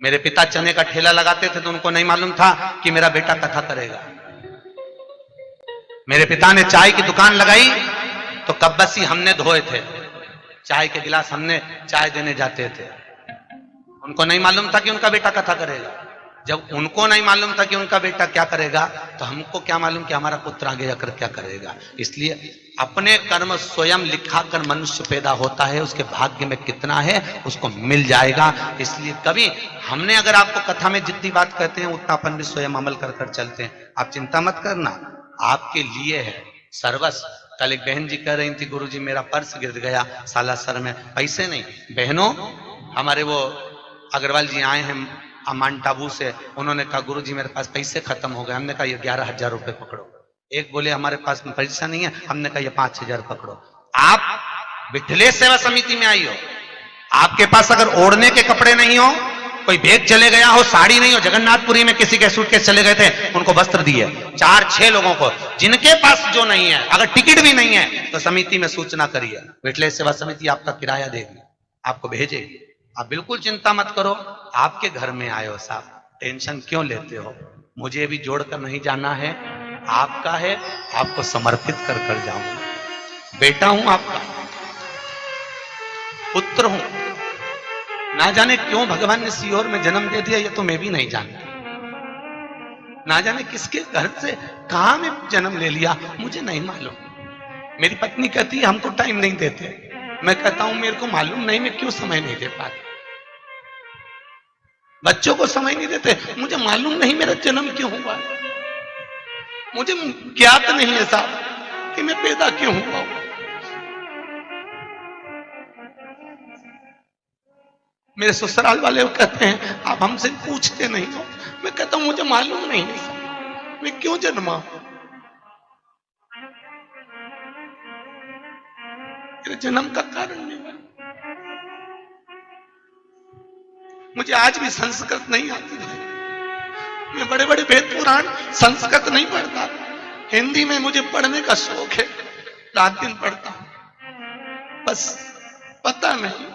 मेरे पिता चने का ठेला लगाते थे तो उनको नहीं मालूम था कि मेरा बेटा कथा करेगा। मेरे पिता ने चाय की दुकान लगाई तो कब्बसी हमने धोए थे, चाय के गिलास हमने चाय देने जाते थे। उनको नहीं मालूम था कि उनका बेटा कथा करेगा। जब उनको नहीं मालूम था कि उनका बेटा क्या करेगा तो हमको क्या मालूम कि हमारा पुत्र आगे जाकर क्या करेगा। इसलिए अपने कर्म स्वयं लिखाकर मनुष्य पैदा होता है, उसके भाग्य में कितना है उसको मिल जाएगा। इसलिए कभी हमने अगर आपको कथा में जितनी बात कहते हैं उतना अपन भी स्वयं अमल कर कर चलते हैं। आप चिंता मत करना, आपके लिए है सर्वस्व। कल एक बहन जी कह रही थी, गुरुजी मेरा पर्स गिर गया सालासर में, पैसे नहीं। बहनों, हमारे वो अग्रवाल जी आए हैं माउंट आबू से, उन्होंने कहा गुरुजी मेरे पास पैसे खत्म हो गए। हमने कहा ये 11,000 रुपए पकड़ो। एक बोले हमारे पास पैसा नहीं है, हमने कहा ये 5,000 पकड़ो। आप विठले सेवा समिति में आई हो, आपके पास अगर ओढ़ने के कपड़े नहीं हो, कोई बैग चले गया हो, साड़ी नहीं हो, जगन्नाथपुरी में किसी के सूटकेस चले गए थे, उनको वस्त्र दिए 4-6 लोगों को। जिनके पास जो नहीं है, अगर टिकट भी नहीं है तो समिति में सूचना करिए, विठले सेवा समिति आपका किराया देगी, आपको भेजेगी। आप बिल्कुल चिंता मत करो। आपके घर में आए हो साहब, टेंशन क्यों लेते हो? मुझे भी जोड़कर नहीं जाना है, आपका है, आपको समर्पित कर कर जाऊंगा। बेटा हूं आपका, पुत्र हूं। ना जाने क्यों भगवान ने सीहोर में जन्म दे दिया, ये तो मैं भी नहीं जानता। ना जाने किसके घर से कहां में जन्म ले लिया, मुझे नहीं मालूम। मेरी पत्नी कहती है हमको टाइम नहीं देते, मैं कहता हूं मेरे को मालूम नहीं, मैं क्यों समय नहीं दे पाता। बच्चों को समय नहीं देते, मुझे मालूम नहीं मेरा जन्म क्यों हुआ, मुझे ज्ञात नहीं है साहब कि मैं पैदा क्यों हुआ। मेरे ससुराल वाले कहते हैं आप हमसे पूछते नहीं हो, मैं कहता हूं मुझे मालूम नहीं है साहब मैं क्यों जन्मा। मेरे जन्म का कारण नहीं है। मुझे आज भी संस्कृत नहीं आती है, मैं बड़े बड़े वेद पुराण संस्कृत नहीं पढ़ता, हिंदी में मुझे पढ़ने का शौक है, रात दिन पढ़ता हूं। बस पता नहीं,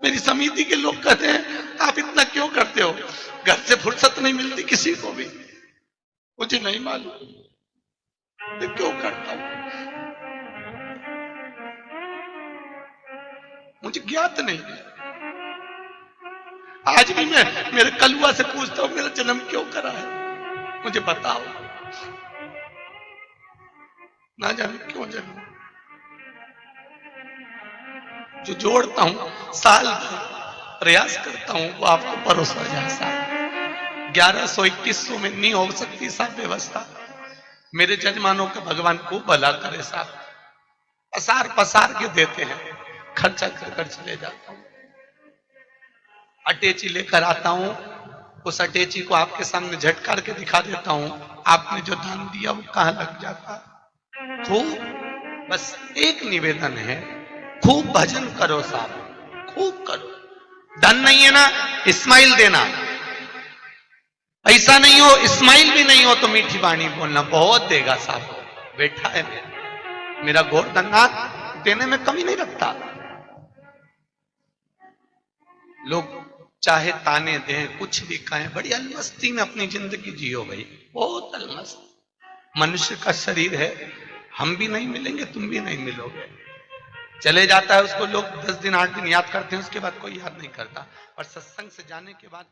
मेरी समिति के लोग कहते हैं आप इतना क्यों करते हो, घर से फुर्सत नहीं मिलती किसी को भी। मुझे नहीं मालूम मैं क्यों करता हूं, मुझे ज्ञात नहीं है। आज भी मैं मेरे कलुआ से पूछता हूं मेरा जन्म क्यों करा है, मुझे बताओ। ना जाने क्यों जन्म। जो जोड़ता हूं साल भर प्रयास करता हूं वो आपको परोस हो जाए साहब। 1121 में नहीं हो सकती साहब व्यवस्था। मेरे जजमानों का भगवान खूब भला करे साहब, पसार पसार के देते हैं, खर्चा कर कर चले जाता हूं। अटैची लेकर आता हूं, उस अटैची को आपके सामने झटकार के दिखा देता हूं, आपने जो दान दिया वो कहां लग जाता। खूब बस एक निवेदन है, खूब भजन करो साहब, खूब करो। धन नहीं है ना, इस्माइल देना। पैसा नहीं हो, इस्माइल भी नहीं हो तो मीठी वाणी बोलना, बहुत देगा साहब। बैठा है मेरा गोवर्धननाथ, देने में कमी नहीं रखता। लोग चाहे ताने दें, कुछ भी कहें, बड़ी अलमस्ती में अपनी जिंदगी जियो भाई, बहुत अलमस्त। मनुष्य का शरीर है, हम भी नहीं मिलेंगे, तुम भी नहीं मिलोगे। चले जाता है उसको लोग 10 दिन 8 दिन याद करते हैं, उसके बाद कोई याद नहीं करता। और सत्संग से जाने के बाद